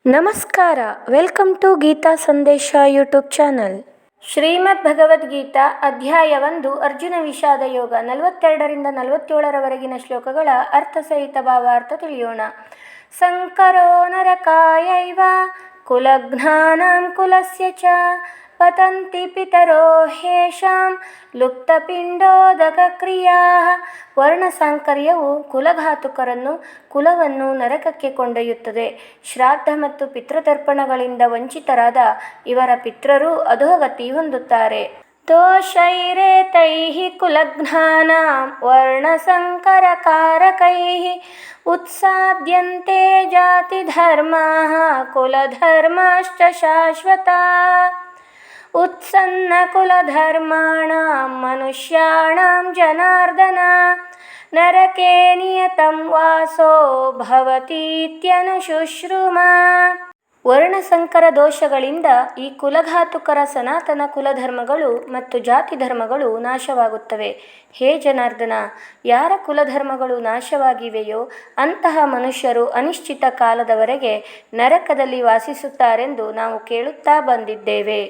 ನಮಸ್ಕಾರ. Welcome to Geetha ಸಂದೇಶ YouTube channel. ಶ್ರೀಮದ್ ಭಗವದ್ಗೀತಾ ಅಧ್ಯಾಯ 1 ಅರ್ಜುನ ವಿಷಾದ ಯೋಗ 42ರಿಂದ 47ರವರೆಗಿನ ಶ್ಲೋಕಗಳ ಅರ್ಥಸಹಿತ ಭಾವಾರ್ಥ ತಿಳಿಯೋಣ. ಸಂಕರೋ ನರಕಾಯೈವ ಕುಲಘ್ನಾನಾಂ ಕುಲಸ್ಯ ಚ ಪತಂತಿ ಪಿತರೋ ಹೇಷಾಂ ಲುಪ್ತಪಿಂಡೋದಕ ಕ್ರಿಯಾಃ. ವರ್ಣಸಾಂಕರ್ಯವು ಕುಲಘಾತುಕರನ್ನು ಕುಲವನ್ನು ನರಕಕ್ಕೆ ಕೊಂಡೊಯ್ಯುತ್ತದೆ. ಶ್ರಾದ್ದ ಮತ್ತು ಪಿತೃತರ್ಪಣಗಳಿಂದ ವಂಚಿತರಾದ ಇವರ ಪಿತೃರು ಅಧೋಗತಿ ಹೊಂದುತ್ತಾರೆ. ದೋಷೈರೇತೈಃ ಕುಲಘ್ನಾನಾಂ ವರ್ಣಸಂಕರಕಾರಕೈಃ ಉತ್ಸಾದ್ಯಂತೆ ಜಾತಿಧರ್ಮಾಃ ಕುಲಧರ್ಮಾಶ್ಚ ಶಾಶ್ವತಾಃ. ಉತ್ಸನ್ನಕುಲಧರ್ಮಾಣಾಂ ಮನುಷ್ಯಾಣಾಂ ಜನಾರ್ದನ ನರಕೆ ನಿಯತಂ ವಾಸೋ ಭವತೀತ್ಯನುಶುಶ್ರುಮಾ. ವರ್ಣಸಂಕರ ದೋಷಗಳಿಂದ ಈ ಕುಲಘಾತುಕರ ಸನಾತನ ಕುಲಧರ್ಮಗಳು ಮತ್ತು ಜಾತಿ ಧರ್ಮಗಳು ನಾಶವಾಗುತ್ತವೆ. ಹೇ ಜನಾರ್ದನ, ಯಾರ ಕುಲಧರ್ಮಗಳು ನಾಶವಾಗಿವೆಯೋ ಅಂತಹ ಮನುಷ್ಯರು ಅನಿಶ್ಚಿತ ಕಾಲದವರೆಗೆ ನರಕದಲ್ಲಿ ವಾಸಿಸುತ್ತಾರೆಂದು ನಾವು ಕೇಳುತ್ತಾ ಬಂದಿದ್ದೇವೆ.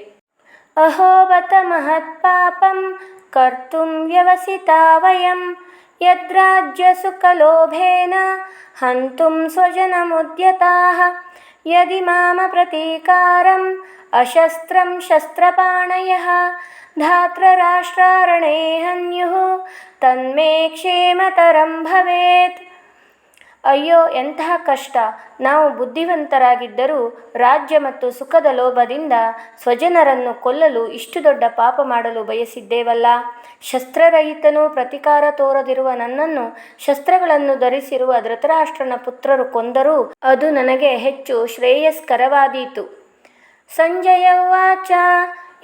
ಅಹೋ ಬತ ಮಹತ್ಪಾಪಂ ಕರ್ತುಂ ವ್ಯವಸಿತಾ ವಯಂ ಯದ್ರಾಜ್ಯ ಸುಖಲೋಭೇನ ಹಂತುಂ ಸ್ವಜನಮುದ್ಯತಾಃ. ಯದಿ ಮಾಮ ಪ್ರತೀಕಾರಂ ಅಶಸ್ತ್ರಂ ಶಸ್ತ್ರಪಾಣಯಃ ಧಾತೃರಾಷ್ಟ್ರಾರಣೇ ಹನ್ಯುಃ ತನ್ಮೇ ಕ್ಷೇಮತರಂ ಭವೇತ್. ಅಯ್ಯೋ, ಎಂತಹ ಕಷ್ಟ! ನಾವು ಬುದ್ಧಿವಂತರಾಗಿದ್ದರೂ ರಾಜ್ಯ ಮತ್ತು ಸುಖದ ಲೋಭದಿಂದ ಸ್ವಜನರನ್ನು ಕೊಲ್ಲಲು ಇಷ್ಟು ದೊಡ್ಡ ಪಾಪ ಮಾಡಲು ಬಯಸಿದ್ದೇವಲ್ಲ. ಶಸ್ತ್ರರಹಿತನೂ ಪ್ರತೀಕಾರ ತೋರದಿರುವ ನನ್ನನ್ನು ಶಸ್ತ್ರಗಳನ್ನು ಧರಿಸಿರುವ ಧೃತರಾಷ್ಟ್ರನ ಪುತ್ರರು ಕೊಂದರೂ ಅದು ನನಗೆ ಹೆಚ್ಚು ಶ್ರೇಯಸ್ಕರವಾದೀತು. ಸಂಜಯ ಉವಾಚ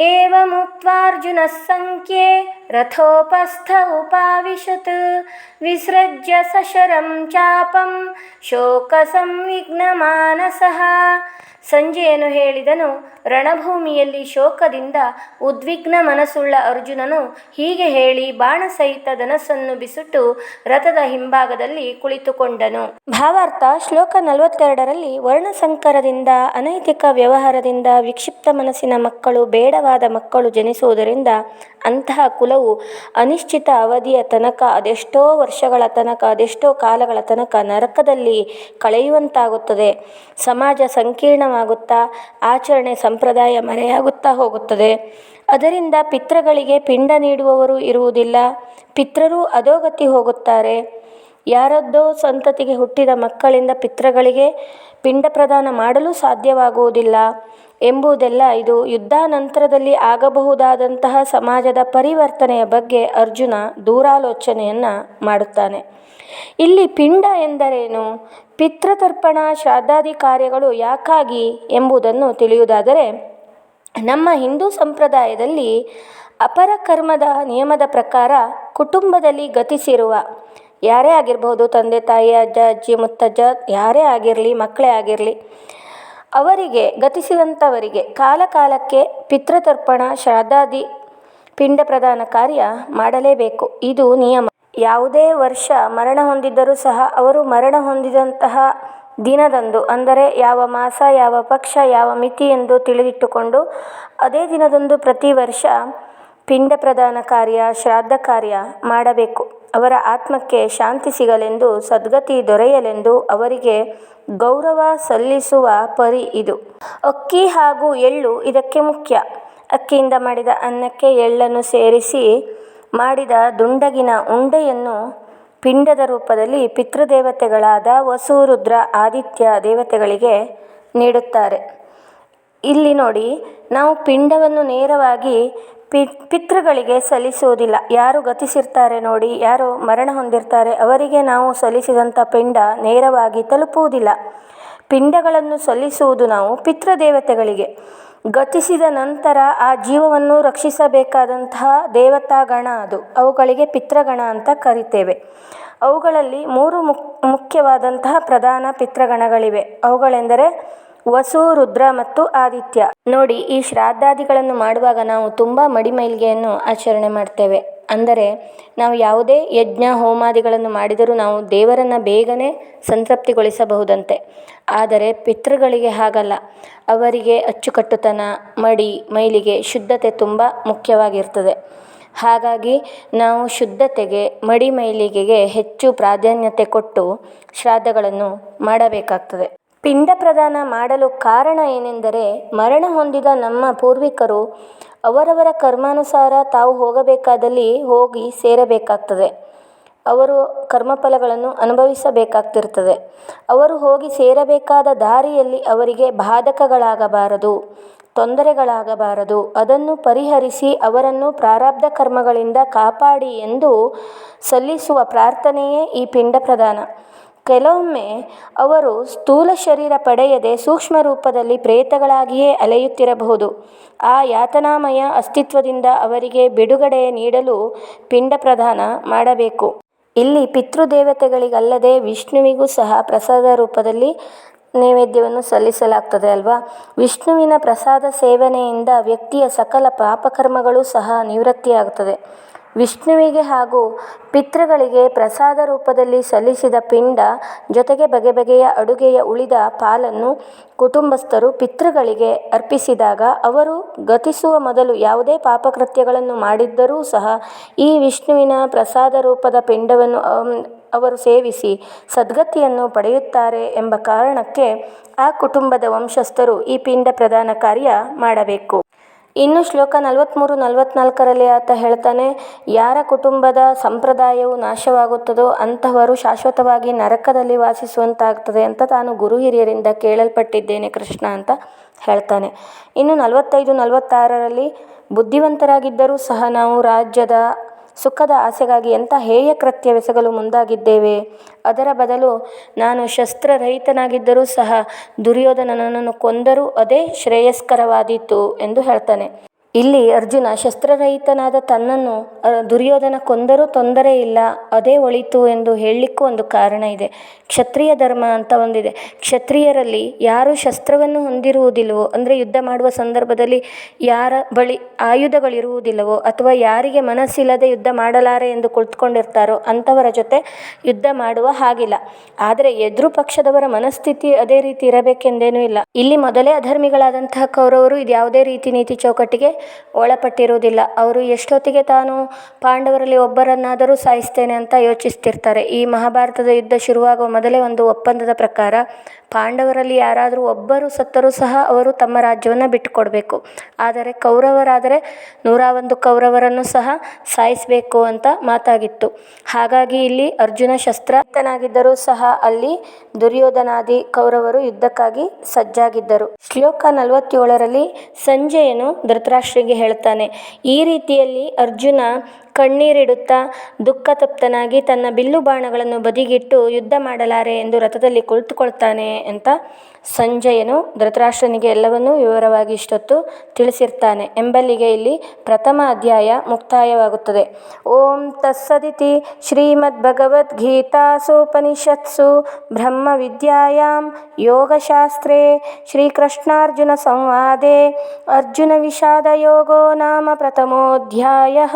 ಏವಮುಕ್ತ್ವಾರ್ಜುನಃ ಸಂಖ್ಯೇ ರಥೋಪಸ್ಥ ಉಪಾವಿಶತ್ ವಿಸೃಜ್ಯ ಸಶರಂ ಚಾಪಂ ಶೋಕಸಂವಿಘ್ನಮಾನಸಃ. ಸಂಜಯನು ಹೇಳಿದನು. ರಣಭೂಮಿಯಲ್ಲಿ ಶೋಕದಿಂದ ಉದ್ವಿಗ್ನ ಮನಸ್ಸುಳ್ಳ ಅರ್ಜುನನು ಹೀಗೆ ಹೇಳಿ ಬಾಣಸಹಿತ ಧನಸ್ಸನ್ನು ಬಿಸುಟು ರಥದ ಹಿಂಭಾಗದಲ್ಲಿ ಕುಳಿತುಕೊಂಡನು. ಭಾವಾರ್ಥ: ಶ್ಲೋಕ 42ರಲ್ಲಿ ವರ್ಣಸಂಕರದಿಂದ, ಅನೈತಿಕ ವ್ಯವಹಾರದಿಂದ ವಿಕ್ಷಿಪ್ತ ಮನಸ್ಸಿನ ಮಕ್ಕಳು, ಬೇಡವಾದ ಮಕ್ಕಳು ಜನಿಸುವುದರಿಂದ ಅಂತಹ ಕುಲವು ಅನಿಶ್ಚಿತ ಅವಧಿಯ ತನಕ, ಅದೆಷ್ಟೋ ವರ್ಷಗಳ ತನಕ, ಅದೆಷ್ಟೋ ಕಾಲಗಳ ತನಕ ನರಕದಲ್ಲಿ ಕಳೆಯುವಂತಾಗುತ್ತದೆ. ಸಮಾಜ ಸಂಕೀರ್ಣವಾಗುತ್ತಾ ಆಚರಣೆ ಸಂಪ್ರದಾಯ ಮರೆಯಾಗುತ್ತಾ ಹೋಗುತ್ತದೆ. ಅದರಿಂದ ಪಿತೃಗಳಿಗೆ ಪಿಂಡ ನೀಡುವವರು ಇರುವುದಿಲ್ಲ. ಪಿತೃರು ಅಧೋಗತಿ ಹೋಗುತ್ತಾರೆ. ಯಾರದ್ದೋ ಸಂತತಿಗೆ ಹುಟ್ಟಿದ ಮಕ್ಕಳಿಂದ ಪಿತೃಗಳಿಗೆ ಪಿಂಡ ಪ್ರದಾನ ಮಾಡಲು ಸಾಧ್ಯವಾಗುವುದಿಲ್ಲ ಎಂಬುದೆಲ್ಲ ಇದು ಯುದ್ಧಾನಂತರದಲ್ಲಿ ಆಗಬಹುದಾದಂತಹ ಸಮಾಜದ ಪರಿವರ್ತನೆಯ ಬಗ್ಗೆ ಅರ್ಜುನ ದೂರಾಲೋಚನೆಯನ್ನು ಮಾಡುತ್ತಾನೆ. ಇಲ್ಲಿ ಪಿಂಡ ಎಂದರೇನು, ಪಿತೃತರ್ಪಣ ಶ್ರಾದ್ದಾದಿ ಕಾರ್ಯಗಳು ಯಾಕಾಗಿ ಎಂಬುದನ್ನು ತಿಳಿಯುವುದಾದರೆ, ನಮ್ಮ ಹಿಂದೂ ಸಂಪ್ರದಾಯದಲ್ಲಿ ಅಪರಕರ್ಮದ ನಿಯಮದ ಪ್ರಕಾರ ಕುಟುಂಬದಲ್ಲಿ ಗತಿಸಿರುವ ಯಾರೇ ಆಗಿರಬಹುದು, ತಂದೆ ತಾಯಿ, ಅಜ್ಜ ಅಜ್ಜಿ, ಮುತ್ತಜ್ಜ, ಯಾರೇ ಆಗಿರಲಿ, ಮಕ್ಕಳೇ ಆಗಿರಲಿ, ಅವರಿಗೆ ಗತಿಸಿದಂಥವರಿಗೆ ಕಾಲಕಾಲಕ್ಕೆ ಪಿತೃತರ್ಪಣ ಶ್ರಾದ್ದಾದಿ ಪಿಂಡ ಪ್ರದಾನ ಕಾರ್ಯ ಮಾಡಲೇಬೇಕು. ಇದು ನಿಯಮ. ಯಾವುದೇ ವರ್ಷ ಮರಣ ಹೊಂದಿದ್ದರೂ ಸಹ ಅವರು ಮರಣ ಹೊಂದಿದಂತಹ ದಿನದಂದು, ಅಂದರೆ ಯಾವ ಮಾಸ, ಯಾವ ಪಕ್ಷ, ಯಾವ ಮಿತಿ ಎಂದು ತಿಳಿದಿಟ್ಟುಕೊಂಡು ಅದೇ ದಿನದಂದು ಪ್ರತಿ ವರ್ಷ ಪಿಂಡ ಪ್ರದಾನ ಕಾರ್ಯ, ಶ್ರಾದ್ದ ಕಾರ್ಯ ಮಾಡಬೇಕು. ಅವರ ಆತ್ಮಕ್ಕೆ ಶಾಂತಿ ಸಿಗಲೆಂದು, ಸದ್ಗತಿ ದೊರೆಯಲೆಂದು ಅವರಿಗೆ ಗೌರವ ಸಲ್ಲಿಸುವ ಪರಿ ಇದು. ಅಕ್ಕಿ ಹಾಗೂ ಎಳ್ಳು ಇದಕ್ಕೆ ಮುಖ್ಯ. ಅಕ್ಕಿಯಿಂದ ಮಾಡಿದ ಅನ್ನಕ್ಕೆ ಎಳ್ಳನ್ನು ಸೇರಿಸಿ ಮಾಡಿದ ದುಂಡಗಿನ ಉಂಡೆಯನ್ನು ಪಿಂಡದ ರೂಪದಲ್ಲಿ ಪಿತೃದೇವತೆಗಳಾದ ವಸು, ರುದ್ರ, ಆದಿತ್ಯ ದೇವತೆಗಳಿಗೆ ನೀಡುತ್ತಾರೆ. ಇಲ್ಲಿ ನೋಡಿ, ನಾವು ಪಿಂಡವನ್ನು ನೇರವಾಗಿ ಪಿತೃಗಳಿಗೆ ಸಲ್ಲಿಸುವುದಿಲ್ಲ. ಯಾರು ಗತಿಸಿರ್ತಾರೆ ನೋಡಿ, ಯಾರು ಮರಣ ಹೊಂದಿರ್ತಾರೆ ಅವರಿಗೆ ನಾವು ಸಲ್ಲಿಸಿದಂಥ ಪಿಂಡ ನೇರವಾಗಿ ತಲುಪುವುದಿಲ್ಲ. ಪಿಂಡಗಳನ್ನು ಸಲ್ಲಿಸುವುದು ನಾವು ಪಿತೃದೇವತೆಗಳಿಗೆ. ಗತಿಸಿದ ನಂತರ ಆ ಜೀವವನ್ನು ರಕ್ಷಿಸಬೇಕಾದಂತಹ ದೇವತಾಗಣ ಅದು. ಅವುಗಳಿಗೆ ಪಿತೃಗಣ ಅಂತ ಕರಿತೇವೆ. ಅವುಗಳಲ್ಲಿ 3 ಮುಖ್ಯವಾದಂತಹ ಪ್ರಧಾನ ಪಿತೃಗಣಗಳಿವೆ. ಅವುಗಳೆಂದರೆ ವಸು, ರುದ್ರ ಮತ್ತು ಆದಿತ್ಯ. ನೋಡಿ, ಈ ಶ್ರಾದ್ದಾದಿಗಳನ್ನು ಮಾಡುವಾಗ ನಾವು ತುಂಬ ಮಡಿಮೈಲಿಗೆಯನ್ನು ಆಚರಣೆ ಮಾಡ್ತೇವೆ. ಅಂದರೆ ನಾವು ಯಾವುದೇ ಯಜ್ಞ ಹೋಮಾದಿಗಳನ್ನು ಮಾಡಿದರೂ ನಾವು ದೇವರನ್ನು ಬೇಗನೆ ಸಂತೃಪ್ತಿಗೊಳಿಸಬಹುದಂತೆ. ಆದರೆ ಪಿತೃಗಳಿಗೆ ಹಾಗಲ್ಲ. ಅವರಿಗೆ ಅಚ್ಚುಕಟ್ಟುತನ, ಮಡಿ ಮೈಲಿಗೆ, ಶುದ್ಧತೆ ತುಂಬ ಮುಖ್ಯವಾಗಿರ್ತದೆ. ಹಾಗಾಗಿ ನಾವು ಶುದ್ಧತೆಗೆ, ಮಡಿ ಮೈಲಿಗೆಗೆ ಹೆಚ್ಚು ಪ್ರಾಧಾನ್ಯತೆ ಕೊಟ್ಟು ಶ್ರಾದ್ದಗಳನ್ನು ಮಾಡಬೇಕಾಗ್ತದೆ. ಪಿಂಡ ಪ್ರದಾನ ಮಾಡಲು ಕಾರಣ ಏನೆಂದರೆ, ಮರಣ ಹೊಂದಿದ ನಮ್ಮ ಪೂರ್ವಿಕರು ಅವರವರ ಕರ್ಮಾನುಸಾರ ತಾವು ಹೋಗಬೇಕಾದಲ್ಲಿ ಹೋಗಿ ಸೇರಬೇಕಾಗ್ತದೆ. ಅವರು ಕರ್ಮಫಲಗಳನ್ನು ಅನುಭವಿಸಬೇಕಾಗ್ತಿರ್ತದೆ. ಅವರು ಹೋಗಿ ಸೇರಬೇಕಾದ ದಾರಿಯಲ್ಲಿ ಅವರಿಗೆ ಬಾಧಕಗಳಾಗಬಾರದು, ತೊಂದರೆಗಳಾಗಬಾರದು. ಅದನ್ನು ಪರಿಹರಿಸಿ ಅವರನ್ನು ಪ್ರಾರಬ್ಧ ಕರ್ಮಗಳಿಂದ ಕಾಪಾಡಿ ಎಂದು ಸಲ್ಲಿಸುವ ಪ್ರಾರ್ಥನೆಯೇ ಈ ಪಿಂಡ ಪ್ರದಾನ. ಕೆಲವೊಮ್ಮೆ ಅವರು ಸ್ಥೂಲ ಶರೀರ ಪಡೆಯದೆ ಸೂಕ್ಷ್ಮ ರೂಪದಲ್ಲಿ ಪ್ರೇತಗಳಾಗಿಯೇ ಅಲೆಯುತ್ತಿರಬಹುದು. ಆ ಯಾತನಾಮಯ ಅಸ್ತಿತ್ವದಿಂದ ಅವರಿಗೆ ಬಿಡುಗಡೆ ನೀಡಲು ಪಿಂಡ ಪ್ರದಾನ ಮಾಡಬೇಕು. ಇಲ್ಲಿ ಪಿತೃದೇವತೆಗಳಿಗಲ್ಲದೆ ವಿಷ್ಣುವಿಗೂ ಸಹ ಪ್ರಸಾದ ರೂಪದಲ್ಲಿ ನೈವೇದ್ಯವನ್ನು ಸಲ್ಲಿಸಲಾಗ್ತದೆ ಅಲ್ವಾ. ವಿಷ್ಣುವಿನ ಪ್ರಸಾದ ಸೇವನೆಯಿಂದ ವ್ಯಕ್ತಿಯ ಸಕಲ ಪಾಪಕರ್ಮಗಳು ಸಹ ನಿವೃತ್ತಿಯಾಗುತ್ತದೆ. ವಿಷ್ಣುವಿಗೆ ಹಾಗೂ ಪಿತೃಗಳಿಗೆ ಪ್ರಸಾದ ರೂಪದಲ್ಲಿ ಸಲ್ಲಿಸಿದ ಪಿಂಡ ಜೊತೆಗೆ ಬಗೆ ಬಗೆಯ ಅಡುಗೆಯ ಉಳಿದ ಪಾಲನ್ನು ಕುಟುಂಬಸ್ಥರು ಪಿತೃಗಳಿಗೆ ಅರ್ಪಿಸಿದಾಗ ಅವರು ಗತಿಸುವ ಮೊದಲು ಯಾವುದೇ ಪಾಪಕೃತ್ಯಗಳನ್ನು ಮಾಡಿದ್ದರೂ ಸಹ ಈ ವಿಷ್ಣುವಿನ ಪ್ರಸಾದ ರೂಪದ ಪಿಂಡವನ್ನು ಅವರು ಸೇವಿಸಿ ಸದ್ಗತಿಯನ್ನು ಪಡೆಯುತ್ತಾರೆ ಎಂಬ ಕಾರಣಕ್ಕೆ ಆ ಕುಟುಂಬದ ವಂಶಸ್ಥರು ಈ ಪಿಂಡ ಪ್ರದಾನ ಕಾರ್ಯ ಮಾಡಬೇಕು. ಇನ್ನು ಶ್ಲೋಕ 43-44ರಲ್ಲಿ ಆತ ಹೇಳ್ತಾನೆ, ಯಾರ ಕುಟುಂಬದ ಸಂಪ್ರದಾಯವು ನಾಶವಾಗುತ್ತದೋ ಅಂತಹವರು ಶಾಶ್ವತವಾಗಿ ನರಕದಲ್ಲಿ ವಾಸಿಸುವಂತಾಗ್ತದೆ ಅಂತ ತಾನು ಗುರು ಹಿರಿಯರಿಂದ ಕೇಳಲ್ಪಟ್ಟಿದ್ದೇನೆ ಕೃಷ್ಣ ಅಂತ ಹೇಳ್ತಾನೆ. ಇನ್ನು 45-46ರಲ್ಲಿ ಬುದ್ಧಿವಂತರಾಗಿದ್ದರೂ ಸಹ ನಾವು ರಾಜ್ಯದ ಸುಖದ ಆಸೆಗಾಗಿ ಎಂಥ ಹೇಯ ಕೃತ್ಯವೆಸಗಲು ಮುಂದಾಗಿದ್ದೇವೆ. ಅದರ ಬದಲು ನಾನು ಶಸ್ತ್ರರಹಿತನಾಗಿದ್ದರೂ ಸಹ ದುರ್ಯೋಧನನನ್ನು ಕೊಂದರೂ ಅದೇ ಶ್ರೇಯಸ್ಕರವಾದೀತು ಎಂದು ಹೇಳ್ತಾನೆ. ಇಲ್ಲಿ ಅರ್ಜುನ ಶಸ್ತ್ರರಹಿತನಾದ ತನ್ನನ್ನು ದುರ್ಯೋಧನ ಕೊಂದರೂ ತೊಂದರೆ ಇಲ್ಲ, ಅದೇ ಒಳಿತು ಎಂದು ಹೇಳಲಿಕ್ಕೂ ಒಂದು ಕಾರಣ ಇದೆ. ಕ್ಷತ್ರಿಯ ಧರ್ಮ ಅಂತ ಒಂದಿದೆ. ಕ್ಷತ್ರಿಯರಲ್ಲಿ ಯಾರು ಶಸ್ತ್ರವನ್ನು ಹೊಂದಿರುವುದಿಲ್ಲವೋ, ಅಂದರೆ ಯುದ್ಧ ಮಾಡುವ ಸಂದರ್ಭದಲ್ಲಿ ಯಾರ ಬಳಿ ಆಯುಧಗಳಿರುವುದಿಲ್ಲವೋ ಅಥವಾ ಯಾರಿಗೆ ಮನಸ್ಸಿಲ್ಲದೆ ಯುದ್ಧ ಮಾಡಲಾರೆ ಎಂದು ಕುಳಿತುಕೊಂಡಿರ್ತಾರೋ ಅಂಥವರ ಜೊತೆ ಯುದ್ಧ ಮಾಡುವ ಹಾಗಿಲ್ಲ. ಆದರೆ ಎದುರು ಪಕ್ಷದವರ ಮನಸ್ಥಿತಿ ಅದೇ ರೀತಿ ಇರಬೇಕೆಂದೇನೂ ಇಲ್ಲ. ಇಲ್ಲಿ ಮೊದಲೇ ಅಧರ್ಮಿಗಳಾದಂತಹ ಕೌರವರು ಇದು ಯಾವುದೇ ರೀತಿ ನೀತಿ ಚೌಕಟ್ಟಿಗೆ ಒಳಪಟ್ಟಿರುವುದಿಲ್ಲ. ಅವರು ಎಷ್ಟೊತ್ತಿಗೆ ತಾನು ಪಾಂಡವರಲ್ಲಿ ಒಬ್ಬರನ್ನಾದರೂ ಸಾಯಿಸ್ತೇನೆ ಅಂತ ಯೋಚಿಸ್ತಿರ್ತಾರೆ. ಈ ಮಹಾಭಾರತದ ಯುದ್ಧ ಶುರುವಾಗುವ ಮೊದಲೇ ಒಂದು ಒಪ್ಪಂದದ ಪ್ರಕಾರ ಪಾಂಡವರಲ್ಲಿ ಯಾರಾದರೂ ಒಬ್ಬರು ಸತ್ತರೂ ಸಹ ಅವರು ತಮ್ಮ ರಾಜ್ಯವನ್ನು ಬಿಟ್ಟುಕೊಡಬೇಕು. ಆದರೆ ಕೌರವರಾದರೆ 101 ಕೌರವರನ್ನು ಸಹ ಸಾಯಿಸಬೇಕು ಅಂತ ಮಾತಾಗಿತ್ತು. ಹಾಗಾಗಿ ಇಲ್ಲಿ ಅರ್ಜುನ ಶಸ್ತ್ರಹಿತನಾಗಿದ್ದರೂ ಸಹ ಅಲ್ಲಿ ದುರ್ಯೋಧನಾದಿ ಕೌರವರು ಯುದ್ಧಕ್ಕಾಗಿ ಸಜ್ಜಾಗಿದ್ದರು. ಶ್ಲೋಕ 47ರಲ್ಲಿ ಸಂಜಯನು ಧೃತರಾಷ್ಟ್ರನಿಗೆ ಹೇಳ್ತಾನೆ, ಈ ರೀತಿಯಲ್ಲಿ ಅರ್ಜುನ ಕಣ್ಣೀರಿಡುತ್ತಾ ದುಃಖತಪ್ತನಾಗಿ ತನ್ನ ಬಿಲ್ಲು ಬಾಣಗಳನ್ನು ಬದಿಗಿಟ್ಟು ಯುದ್ಧ ಮಾಡಲಾರೆ ಎಂದು ರಥದಲ್ಲಿ ಕುಳಿತುಕೊಳ್ತಾನೆ ಅಂತ ಸಂಜಯನು ಧೃತರಾಷ್ಟ್ರನಿಗೆ ಎಲ್ಲವನ್ನೂ ವಿವರವಾಗಿ ಇಷ್ಟೊತ್ತು ತಿಳಿಸಿರ್ತಾನೆ ಎಂಬಲ್ಲಿಗೆ ಇಲ್ಲಿ ಪ್ರಥಮ ಅಧ್ಯಾಯ ಮುಕ್ತಾಯವಾಗುತ್ತದೆ. ಓಂ ತತ್ಸದಿತಿ ಶ್ರೀಮದ್ಭಗವದ್ಗೀತಾಸೂಪನಿಷತ್ಸು ಬ್ರಹ್ಮವಿದ್ಯಾಯಾಂ ಯೋಗಶಾಸ್ತ್ರೇ ಶ್ರೀಕೃಷ್ಣಾರ್ಜುನ ಸಂವಾದೇ ಅರ್ಜುನ ವಿಷಾದ ಯೋಗೋ ನಾಮ ಪ್ರಥಮೋಧ್ಯಾಯಃ.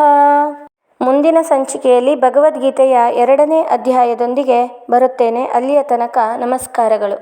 ಮುಂದಿನ ಸಂಚಿಕೆಯಲ್ಲಿ ಭಗವದ್ಗೀತೆಯ 2ನೇ ಅಧ್ಯಾಯದೊಂದಿಗೆ ಬರುತ್ತೇನೆ. ಅಲ್ಲಿಯ ತನಕ ನಮಸ್ಕಾರಗಳು.